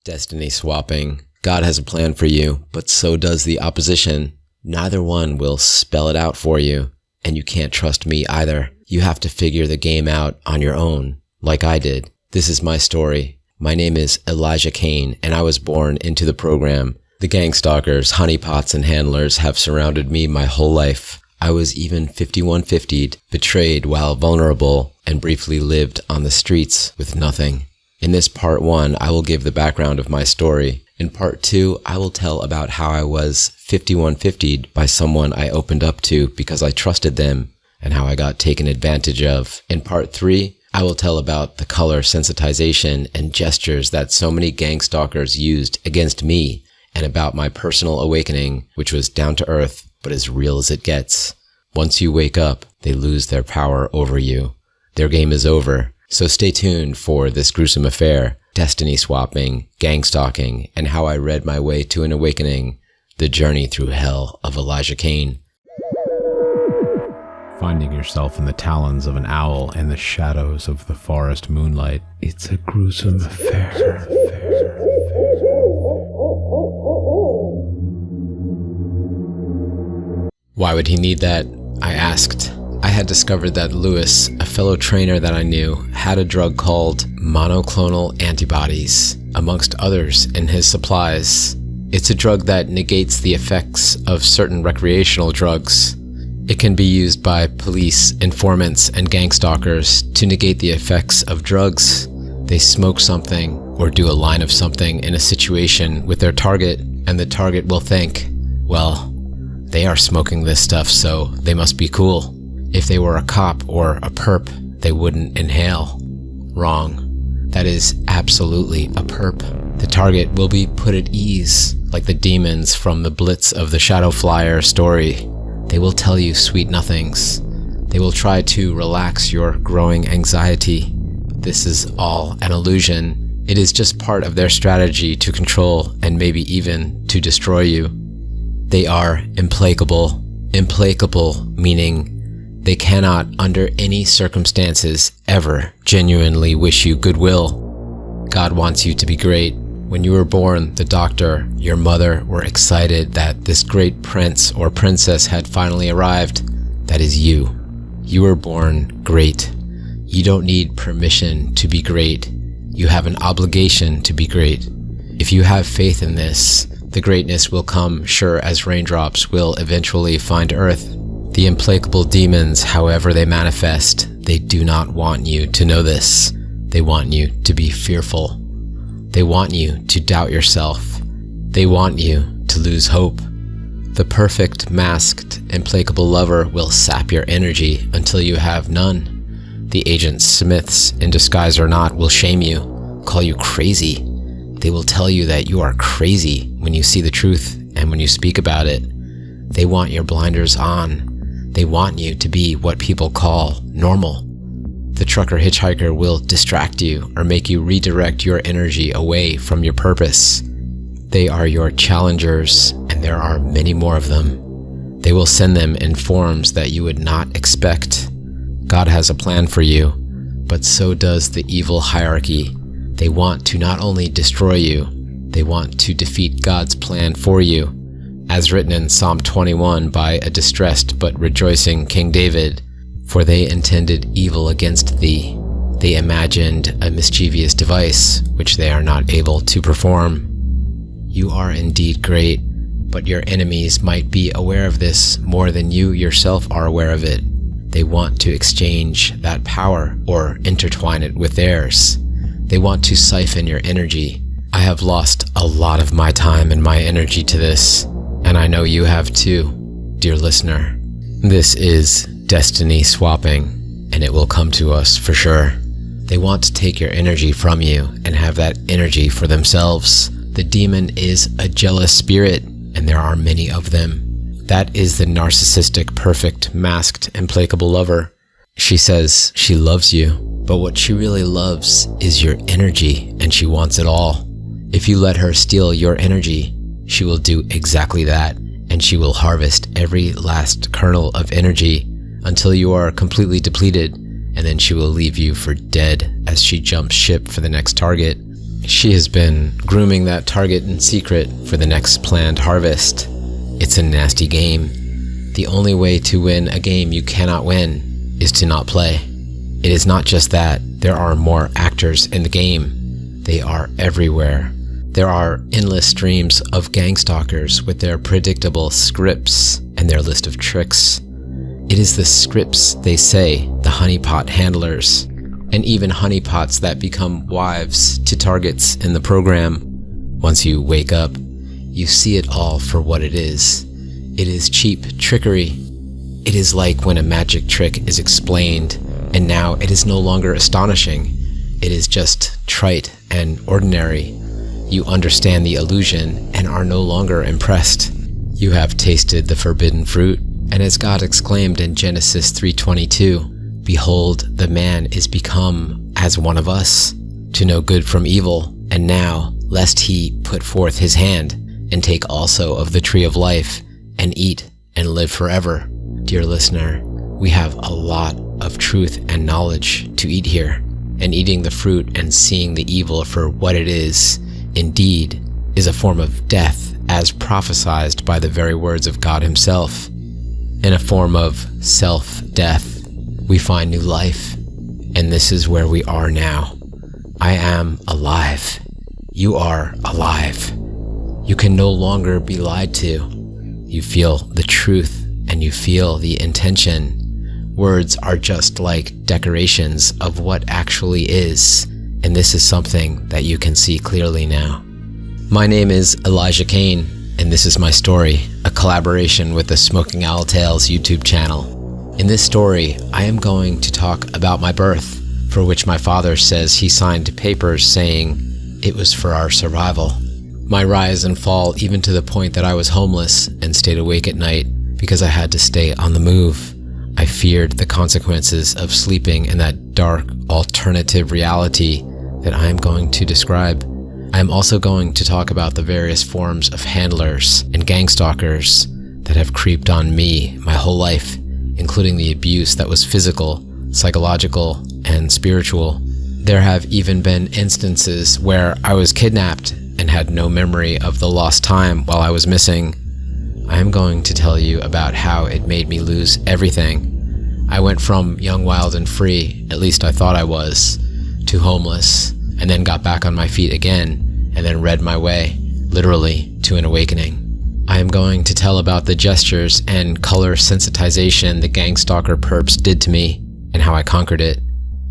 Destiny swapping. God has a plan for you, but so does the opposition. Neither one will spell it out for you, and you can't trust me either. You have to figure the game out on your own, like I did. This is my story. My name is Elijah Kane, and I was born into the program. The gangstalkers, honeypots, and handlers have surrounded me my whole life. I was even 5150'd, betrayed while vulnerable, and briefly lived on the streets with nothing. In this part 1, I will give the background of my story. In part 2, I will tell about how I was 5150'd by someone I opened up to because I trusted them, and how I got taken advantage of. In part 3, I will tell about the color sensitization and gestures that so many gangstalkers used against me, and about my personal awakening, which was down to earth, but as real as it gets. Once you wake up, they lose their power over you. Their game is over. So stay tuned for this gruesome affair, destiny swapping, gang stalking, and how I read my way to an awakening, the journey through hell of Elijah Kane. Finding yourself in the talons of an owl and the shadows of the forest moonlight, it's a gruesome affair. Why would he need that? I asked. I had discovered that Lewis, a fellow trainer that I knew, had a drug called monoclonal antibodies, amongst others, in his supplies. It's a drug that negates the effects of certain recreational drugs. It can be used by police, informants, and gangstalkers to negate the effects of drugs. They smoke something or do a line of something in a situation with their target, and the target will think, well, they are smoking this stuff, so they must be cool. If they were a cop or a perp, they wouldn't inhale. Wrong. That is absolutely a perp. The target will be put at ease, like the demons from the Blitz of the Shadow Flyer story. They will tell you sweet nothings. They will try to relax your growing anxiety. This is all an illusion. It is just part of their strategy to control and maybe even to destroy you. They are implacable. Implacable meaning they cannot, under any circumstances, ever genuinely wish you goodwill. God wants you to be great. When you were born, the doctor, your mother were excited that this great prince or princess had finally arrived. That is you. You were born great. You don't need permission to be great. You have an obligation to be great. If you have faith in this, the greatness will come sure as raindrops will eventually find earth. The implacable demons, however they manifest, they do not want you to know this. They want you to be fearful. They want you to doubt yourself. They want you to lose hope. The perfect, masked, implacable lover will sap your energy until you have none. The agent Smiths, in disguise or not, will shame you, call you crazy. They will tell you that you are crazy when you see the truth and when you speak about it. They want your blinders on. They want you to be what people call normal. The trucker hitchhiker will distract you or make you redirect your energy away from your purpose. They are your challengers, and there are many more of them. They will send them in forms that you would not expect. God has a plan for you, but so does the evil hierarchy. They want to not only destroy you, they want to defeat God's plan for you. As written in Psalm 21 by a distressed but rejoicing King David, for they intended evil against thee. They imagined a mischievous device, which they are not able to perform. You are indeed great, but your enemies might be aware of this more than you yourself are aware of it. They want to exchange that power or intertwine it with theirs. They want to siphon your energy. I have lost a lot of my time and my energy to this. And I know you have too, dear listener. This is destiny swapping, and it will come to us for sure. They want to take your energy from you and have that energy for themselves. The demon is a jealous spirit, and there are many of them. That is the narcissistic, perfect, masked, implacable lover. She says she loves you, but what she really loves is your energy, and she wants it all. If you let her steal your energy, she will do exactly that, and she will harvest every last kernel of energy until you are completely depleted, and then she will leave you for dead as she jumps ship for the next target. She has been grooming that target in secret for the next planned harvest. It's a nasty game. The only way to win a game you cannot win is to not play. It is not just that. There are more actors in the game. They are everywhere. There are endless streams of gangstalkers with their predictable scripts and their list of tricks. It is the scripts, they say, the honeypot handlers, and even honeypots that become wives to targets in the program. Once you wake up, you see it all for what it is. It is cheap trickery. It is like when a magic trick is explained, and now it is no longer astonishing. It is just trite and ordinary. You understand the illusion and are no longer impressed. You have tasted the forbidden fruit, and as God exclaimed in Genesis 3:22, "Behold, the man is become as one of us, to know good from evil, and now, lest he put forth his hand, and take also of the tree of life, and eat, and live forever." Dear listener, we have a lot of truth and knowledge to eat here, and eating the fruit and seeing the evil for what it is, indeed, is a form of death as prophesied by the very words of God himself. In a form of self-death, we find new life, and this is where we are now. I am alive. You are alive. You can no longer be lied to. You feel the truth, and you feel the intention. Words are just like decorations of what actually is, and this is something that you can see clearly now. My name is Elijah Kane, and this is my story, a collaboration with the Smoking Owl Tales YouTube channel. In this story, I am going to talk about my birth, for which my father says he signed papers saying it was for our survival. My rise and fall, even to the point that I was homeless and stayed awake at night because I had to stay on the move. I feared the consequences of sleeping in that dark alternative reality that I am going to describe. I am also going to talk about the various forms of handlers and gangstalkers that have creeped on me my whole life, including the abuse that was physical, psychological, and spiritual. There have even been instances where I was kidnapped and had no memory of the lost time while I was missing. I am going to tell you about how it made me lose everything. I went from young, wild, and free, at least I thought I was, to homeless, and then got back on my feet again, and then read my way, literally, to an awakening. I am going to tell about the gestures and color sensitization the gangstalker perps did to me, and how I conquered it.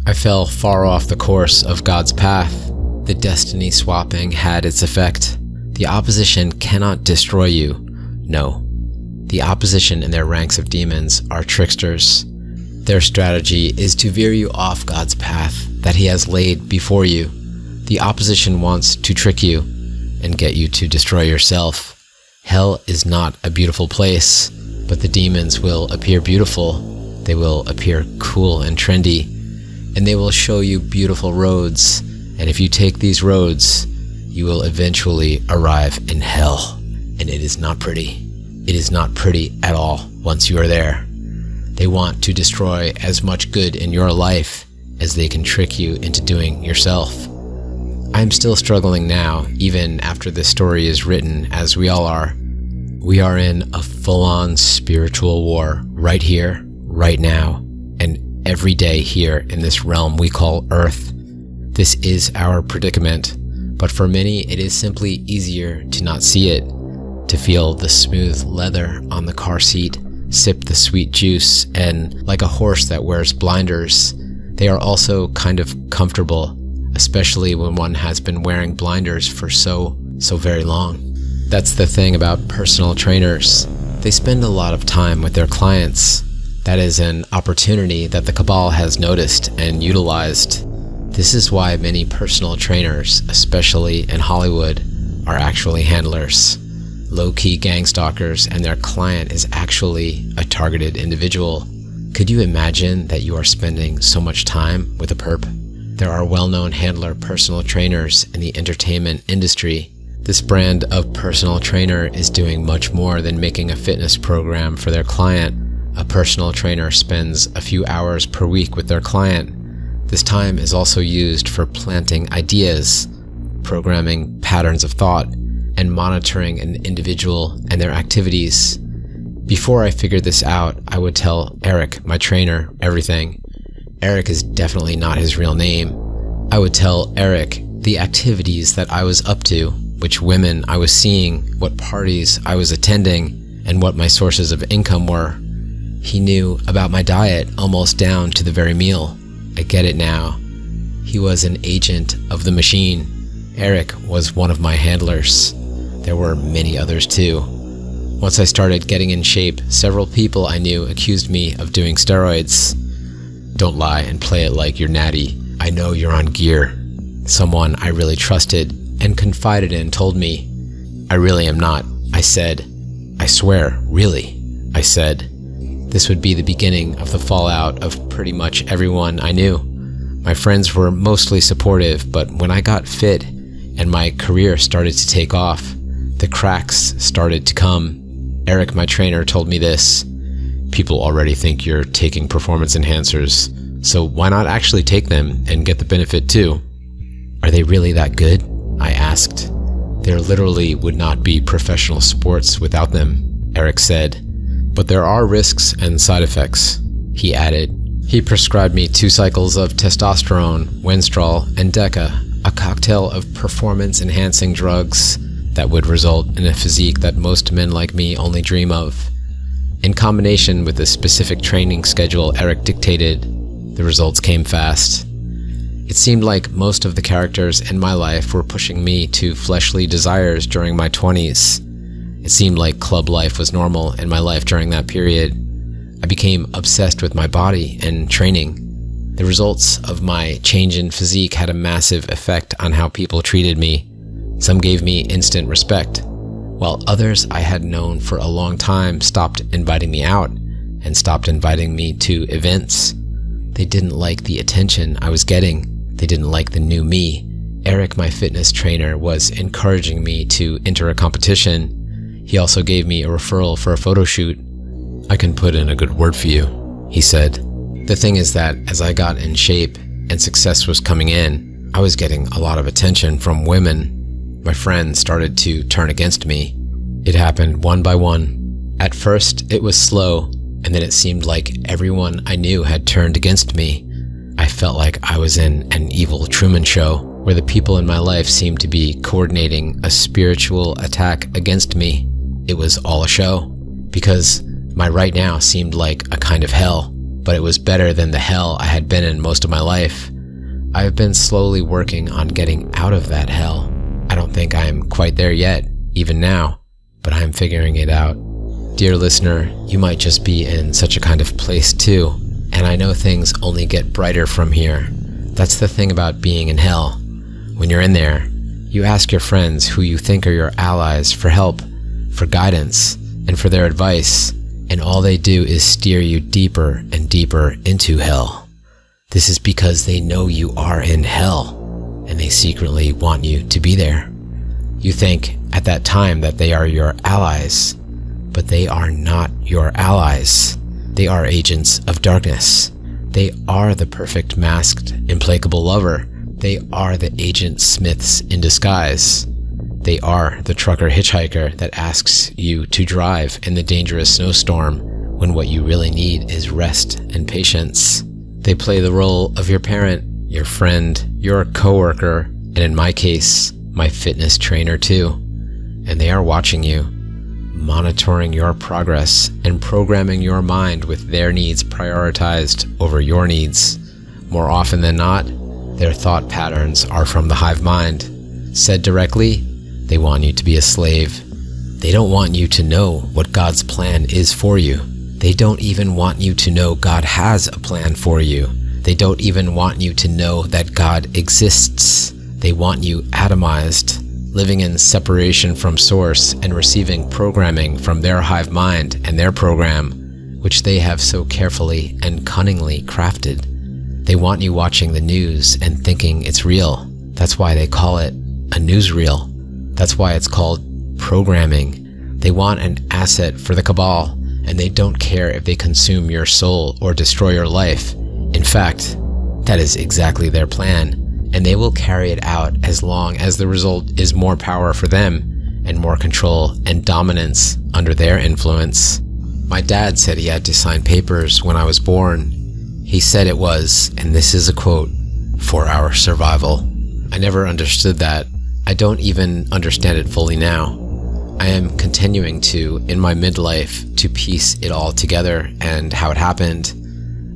I fell far off the course of God's path. The destiny swapping had its effect. The opposition cannot destroy you. No. The opposition in their ranks of demons are tricksters. Their strategy is to veer you off God's path that he has laid before you. The opposition wants to trick you and get you to destroy yourself. Hell is not a beautiful place, but the demons will appear beautiful. They will appear cool and trendy, and they will show you beautiful roads. And if you take these roads, you will eventually arrive in hell. And it is not pretty. It is not pretty at all once you are there. They want to destroy as much good in your life as they can trick you into doing yourself. I am still struggling now, even after this story is written, as we all are. We are in a full-on spiritual war right here, right now, and every day here in this realm we call Earth. This is our predicament, but for many it is simply easier to not see it, to feel the smooth leather on the car seat, sip the sweet juice, and like a horse that wears blinders, they are also kind of comfortable, especially when one has been wearing blinders for so very long. That's the thing about personal trainers. They spend a lot of time with their clients. That is an opportunity that the cabal has noticed and utilized. This is why many personal trainers, especially in Hollywood, are actually handlers. Low-key gangstalkers, and their client is actually a targeted individual. Could you imagine that you are spending so much time with a perp? There are well-known handler personal trainers in the entertainment industry. This brand of personal trainer is doing much more than making a fitness program for their client. A personal trainer spends a few hours per week with their client. This time is also used for planting ideas, programming patterns of thought, and monitoring an individual and their activities. Before I figured this out, I would tell Eric, my trainer, everything. Eric is definitely not his real name. I would tell Eric the activities that I was up to, which women I was seeing, what parties I was attending, and what my sources of income were. He knew about my diet almost down to the very meal. I get it now. He was an agent of the machine. Eric was one of my handlers. There were many others too. Once I started getting in shape, several people I knew accused me of doing steroids. Don't lie and play it like you're natty. I know you're on gear. Someone I really trusted and confided in told me, I really am not. I said, I swear, really. I said, this would be the beginning of the fallout of pretty much everyone I knew. My friends were mostly supportive, but when I got fit and my career started to take off, the cracks started to come. Eric, my trainer, told me this. People already think you're taking performance enhancers, so why not actually take them and get the benefit too? Are they really that good? I asked. There literally would not be professional sports without them, Eric said. But there are risks and side effects, he added. He prescribed me 2 cycles of testosterone, Winstrol, and Deca, a cocktail of performance-enhancing drugs that would result in a physique that most men like me only dream of. In combination with the specific training schedule Eric dictated, the results came fast. It seemed like most of the characters in my life were pushing me to fleshly desires during my 20s. It seemed like club life was normal in my life during that period. I became obsessed with my body and training. The results of my change in physique had a massive effect on how people treated me. Some gave me instant respect, while others I had known for a long time stopped inviting me out and stopped inviting me to events. They didn't like the attention I was getting. They didn't like the new me. Eric, my fitness trainer, was encouraging me to enter a competition. He also gave me a referral for a photo shoot. I can put in a good word for you, he said. The thing is that as I got in shape and success was coming in, I was getting a lot of attention from women. My friends started to turn against me. It happened one by one. At first, it was slow, and then it seemed like everyone I knew had turned against me. I felt like I was in an evil Truman Show, where the people in my life seemed to be coordinating a spiritual attack against me. It was all a show, because my right now seemed like a kind of hell, but it was better than the hell I had been in most of my life. I have been slowly working on getting out of that hell. I don't think I am quite there yet, even now, but I am figuring it out. Dear listener, you might just be in such a kind of place too, and I know things only get brighter from here. That's the thing about being in hell. When you're in there, you ask your friends who you think are your allies for help, for guidance, and for their advice, and all they do is steer you deeper and deeper into hell. This is because they know you are in hell, and they secretly want you to be there. You think at that time that they are your allies, but they are not your allies. They are agents of darkness. They are the perfect masked, implacable lover. They are the Agent Smiths in disguise. They are the trucker hitchhiker that asks you to drive in the dangerous snowstorm when what you really need is rest and patience. They play the role of your parent, your friend, your coworker, and in my case, my fitness trainer too. And they are watching you, monitoring your progress and programming your mind with their needs prioritized over your needs. More often than not, their thought patterns are from the hive mind. Said directly, they want you to be a slave. They don't want you to know what God's plan is for you. They don't even want you to know God has a plan for you. They don't even want you to know that God exists. They want you atomized, living in separation from source and receiving programming from their hive mind and their program, which they have so carefully and cunningly crafted. They want you watching the news and thinking it's real. That's why they call it a newsreel. That's why it's called programming. They want an asset for the cabal, and they don't care if they consume your soul or destroy your life. In fact, that is exactly their plan, and they will carry it out as long as the result is more power for them and more control and dominance under their influence. My dad said he had to sign papers when I was born. He said it was, and this is a quote, "for our survival." I never understood that. I don't even understand it fully now. I am continuing to, in my midlife, to piece it all together and how it happened.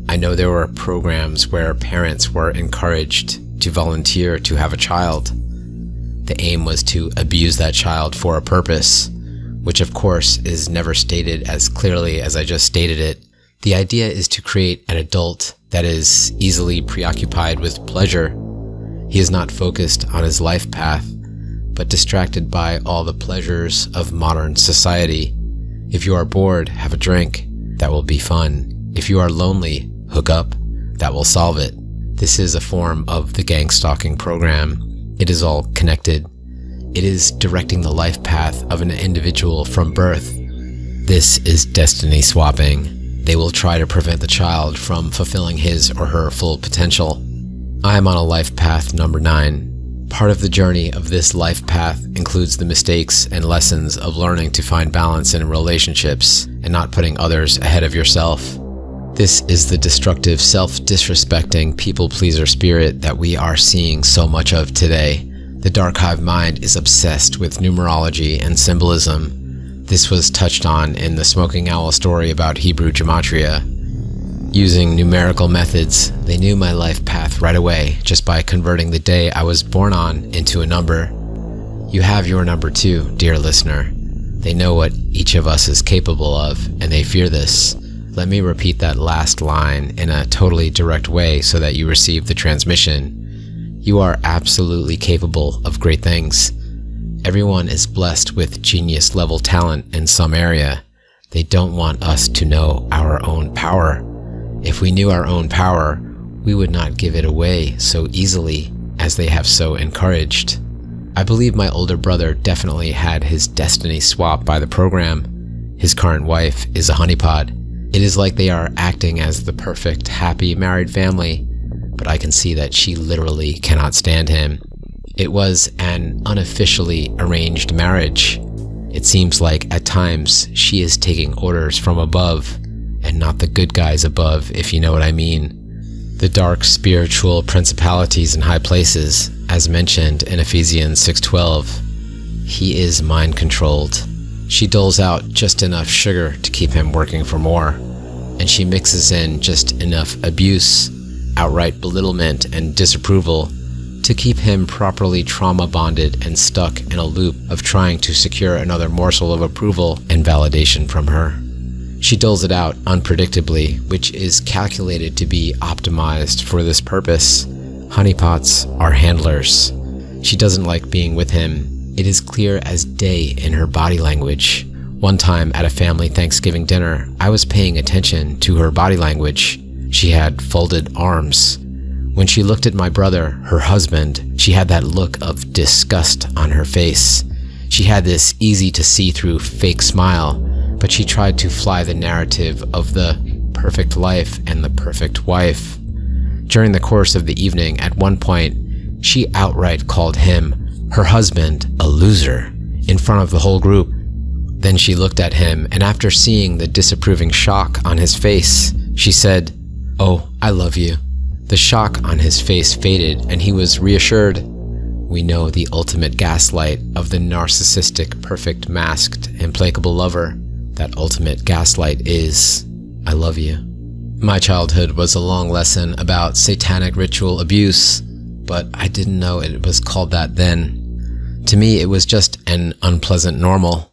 I know there were programs where parents were encouraged to volunteer to have a child. The aim was to abuse that child for a purpose, which of course is never stated as clearly as I just stated it. The idea is to create an adult that is easily preoccupied with pleasure. He is not focused on his life path, but distracted by all the pleasures of modern society. If you are bored, have a drink. That will be fun. If you are lonely, hook up. That will solve it. This is a form of the gang stalking program. It is all connected. It is directing the life path of an individual from birth. This is destiny swapping. They will try to prevent the child from fulfilling his or her full potential. I am on a life path number 9. Part of the journey of this life path includes the mistakes and lessons of learning to find balance in relationships and not putting others ahead of yourself. This is the destructive, self-disrespecting, people-pleaser spirit that we are seeing so much of today. The dark hive mind is obsessed with numerology and symbolism. This was touched on in the Smoking Owl story about Hebrew gematria. Using numerical methods, they knew my life path right away just by converting the day I was born on into a number. You have your number too, dear listener. They know what each of us is capable of, and they fear this. Let me repeat that last line in a totally direct way so that you receive the transmission. You are absolutely capable of great things. Everyone is blessed with genius-level talent in some area. They don't want us to know our own power. If we knew our own power, we would not give it away so easily as they have so encouraged. I believe my older brother definitely had his destiny swapped by the program. His current wife is a honeypot. It is like they are acting as the perfect, happy married family, but I can see that she literally cannot stand him. It was an unofficially arranged marriage. It seems like at times she is taking orders from above, and not the good guys above, if you know what I mean. The dark spiritual principalities in high places, as mentioned in Ephesians 6:12. He is mind-controlled. She doles out just enough sugar to keep him working for more, and she mixes in just enough abuse, outright belittlement, and disapproval to keep him properly trauma-bonded and stuck in a loop of trying to secure another morsel of approval and validation from her. She doles it out unpredictably, which is calculated to be optimized for this purpose. Honeypots are handlers. She doesn't like being with him. It is clear as day in her body language. One time at a family Thanksgiving dinner, I was paying attention to her body language. She had folded arms. When she looked at my brother, her husband, she had that look of disgust on her face. She had this easy-to-see-through fake smile, but she tried to fly the narrative of the perfect life and the perfect wife. During the course of the evening, at one point, she outright called him, her husband, a loser, in front of the whole group. Then she looked at him, and after seeing the disapproving shock on his face, she said, "Oh, I love you." The shock on his face faded, and he was reassured. We know the ultimate gaslight of the narcissistic, perfect, masked, implacable lover. That ultimate gaslight is, "I love you." My childhood was a long lesson about satanic ritual abuse, but I didn't know it was called that then. To me, it was just an unpleasant normal.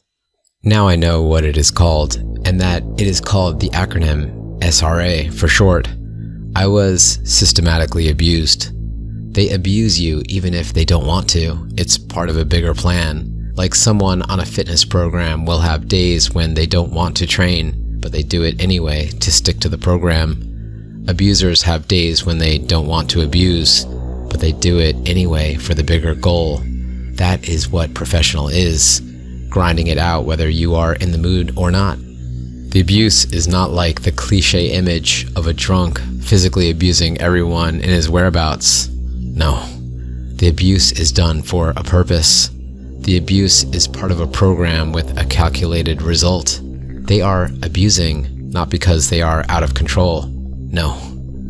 Now I know what it is called, and that it is called the acronym SRA for short. I was systematically abused. They abuse you even if they don't want to. It's part of a bigger plan. Like someone on a fitness program will have days when they don't want to train, but they do it anyway to stick to the program. Abusers have days when they don't want to abuse, but they do it anyway for the bigger goal. That is what professional is, grinding it out whether you are in the mood or not. The abuse is not like the cliche image of a drunk physically abusing everyone in his whereabouts. No, The abuse is done for a purpose. The abuse is part of a program with a calculated result. They are abusing not because they are out of control. No,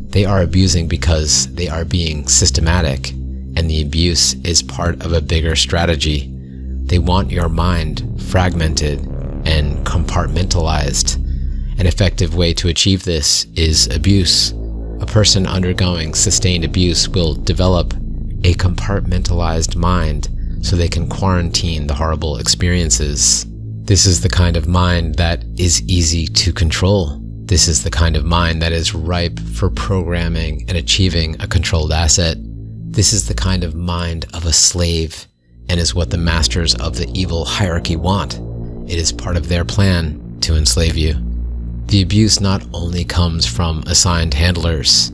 they are abusing because they are being systematic, and the abuse is part of a bigger strategy. They want your mind fragmented and compartmentalized. An effective way to achieve this is abuse. A person undergoing sustained abuse will develop a compartmentalized mind so they can quarantine the horrible experiences. This is the kind of mind that is easy to control. This is the kind of mind that is ripe for programming and achieving a controlled asset. This is the kind of mind of a slave, and is what the masters of the evil hierarchy want. It is part of their plan to enslave you. The abuse not only comes from assigned handlers.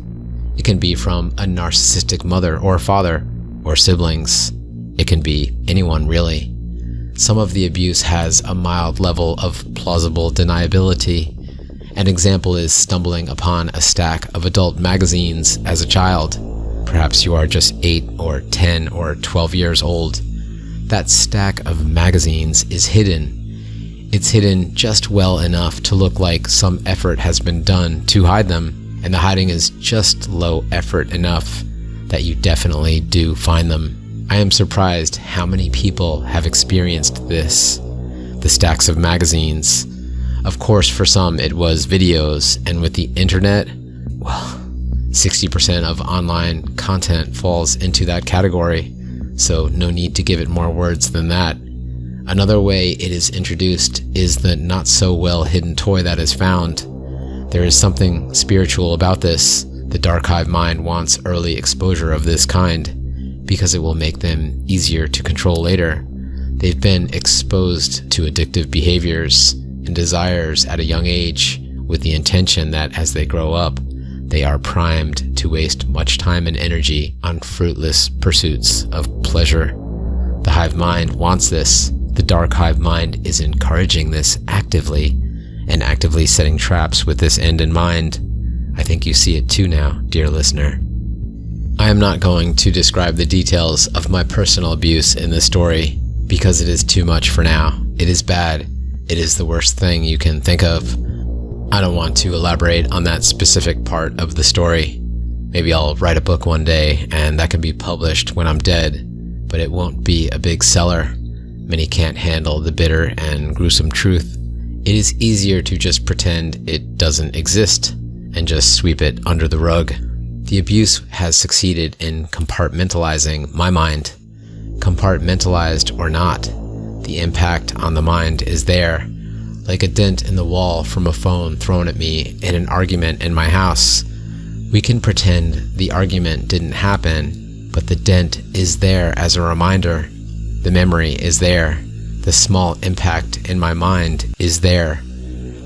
It can be from a narcissistic mother or father or siblings. It can be anyone, really. Some of the abuse has a mild level of plausible deniability. An example is stumbling upon a stack of adult magazines as a child. Perhaps you are just 8 or 10 or 12 years old. That stack of magazines is hidden. It's hidden just well enough to look like some effort has been done to hide them, and the hiding is just low effort enough that you definitely do find them. I am surprised how many people have experienced this. The stacks of magazines. Of course, for some it was videos, and with the internet, well, 60% of online content falls into that category, so no need to give it more words than that. Another way it is introduced is the not so well hidden toy that is found. There is something spiritual about this. The dark hive mind wants early exposure of this kind because it will make them easier to control later. They've been exposed to addictive behaviors and desires at a young age with the intention that as they grow up, they are primed to waste much time and energy on fruitless pursuits of pleasure. The hive mind wants this. The dark hive mind is encouraging this actively, and actively setting traps with this end in mind. I think you see it too now, dear listener. I am not going to describe the details of my personal abuse in this story, because it is too much for now. It is bad. It is the worst thing you can think of. I don't want to elaborate on that specific part of the story. Maybe I'll write a book one day, and that can be published when I'm dead, but it won't be a big seller. Many can't handle the bitter and gruesome truth. It is easier to just pretend it doesn't exist and just sweep it under the rug. The abuse has succeeded in compartmentalizing my mind. Compartmentalized or not, the impact on the mind is there. Like a dent in the wall from a phone thrown at me in an argument in my house. We can pretend the argument didn't happen, but the dent is there as a reminder. The memory is there. The small impact in my mind is there.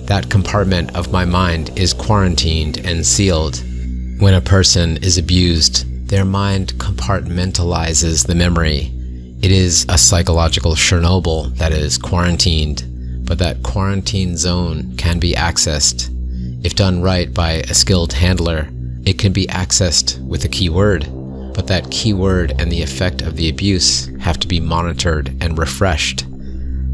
That compartment of my mind is quarantined and sealed. When a person is abused, their mind compartmentalizes the memory. It is a psychological Chernobyl that is quarantined, but that quarantine zone can be accessed. If done right by a skilled handler, it can be accessed with a keyword. But that keyword and the effect of the abuse have to be monitored and refreshed.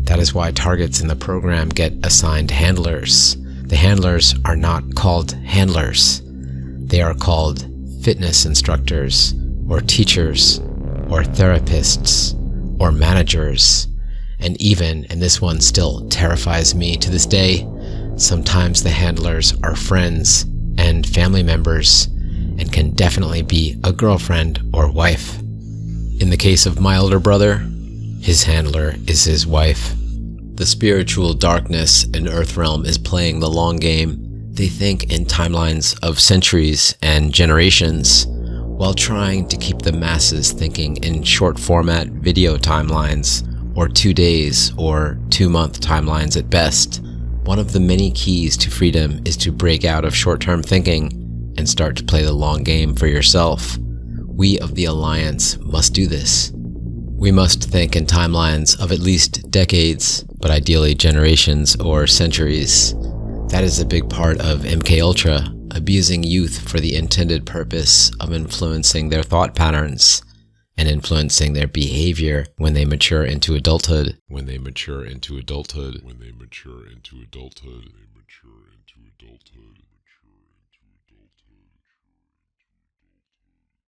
That is why targets in the program get assigned handlers. The handlers are not called handlers. They are called fitness instructors, or teachers, or therapists, or managers. And even, and this one still terrifies me to this day, sometimes the handlers are friends and family members, and can definitely be a girlfriend or wife. In the case of my older brother, his handler is his wife. The spiritual darkness in Earthrealm is playing the long game. They think in timelines of centuries and generations, while trying to keep the masses thinking in short format video timelines, or 2 days or 2-month timelines at best. One of the many keys to freedom is to break out of short-term thinking and start to play the long game for yourself. We of the Alliance must do this. We must think in timelines of at least decades, but ideally generations or centuries. That is a big part of MKUltra, abusing youth for the intended purpose of influencing their thought patterns. and influencing their behavior when they mature into adulthood.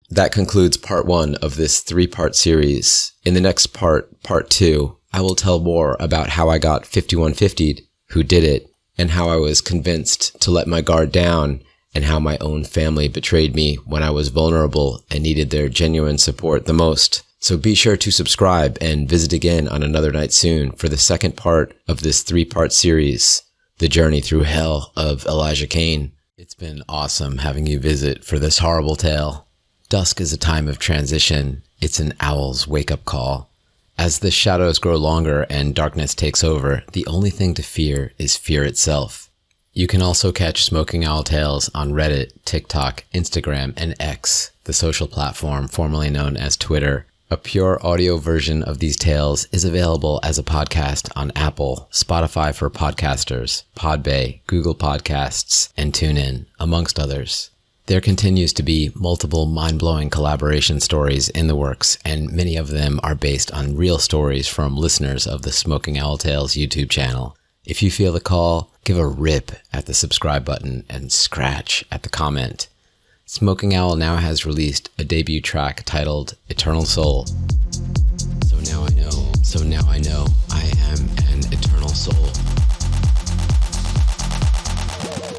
That concludes part 1 of this 3-part series. In the next part, part 2, I will tell more about how I got 5150'd, who did it, and how I was convinced to let my guard down, and how my own family betrayed me when I was vulnerable and needed their genuine support the most. So be sure to subscribe and visit again on another night soon for the second part of this 3-part series, The Journey Through Hell of Elijah Kane. It's been awesome having you visit for this horrible tale. Dusk is a time of transition. It's an owl's wake-up call. As the shadows grow longer and darkness takes over, the only thing to fear is fear itself. You can also catch Smoking Owl Tales on Reddit, TikTok, Instagram, and X, the social platform formerly known as Twitter. A pure audio version of these tales is available as a podcast on Apple, Spotify for podcasters, Podbay, Google Podcasts, and TuneIn, amongst others. There continues to be multiple mind-blowing collaboration stories in the works, and many of them are based on real stories from listeners of the Smoking Owl Tales YouTube channel. If you feel the call, give a rip at the subscribe button and scratch at the comment. Smoking Owl now has released a debut track titled Eternal Soul. So now I know, I am an eternal soul.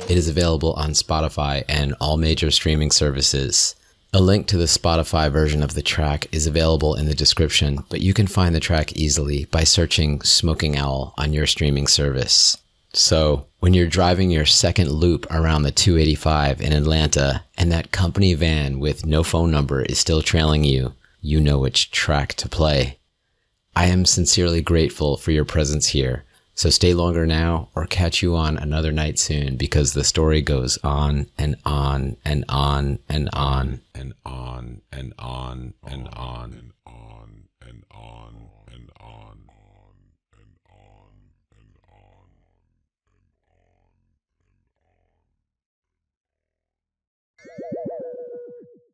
It is available on Spotify and all major streaming services. A link to the Spotify version of the track is available in the description, but you can find the track easily by searching Smoking Owl on your streaming service. So, when you're driving your second loop around the 285 in Atlanta and that company van with no phone number is still trailing you, you know which track to play. I am sincerely grateful for your presence here. So stay longer now or catch you on another night soon, because the story goes on and on and on and on and on and on and on and on and on and on.